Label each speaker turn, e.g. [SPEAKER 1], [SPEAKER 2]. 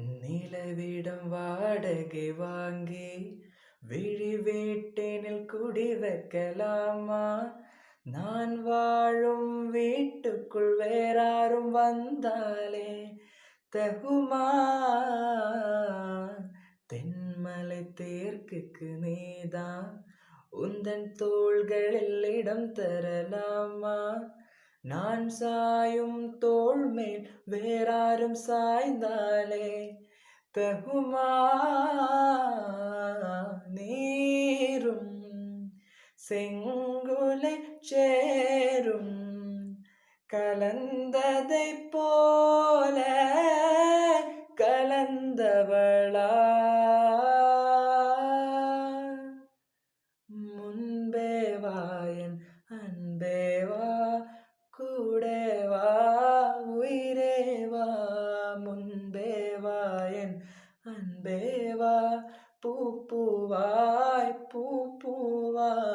[SPEAKER 1] நிலவிடம் வாடகை வாங்கி விழி வீட்டினில் குடி வைக்கலாமா? நான் வாழும் வீட்டுக்குள் வேறாரும் வந்தாலே தகுமா? தென்மலை தேர்க்குக்கு நீதான், உந்தன் தோள்களில் இடம் தரலாமா? நான் சாயும் தோள் மேல் வேறாரும் சாய்ந்தாலே தகுமா? நீரும் செங்குலை சேரும் கலந்ததைப் போல கலந்தவளா? முன்பே வா என் அன்பே வா, கூடே வா உயிரே வா. முன்பே வா என் அன்பே வா, பூ பூவாய் பூ பூவாய்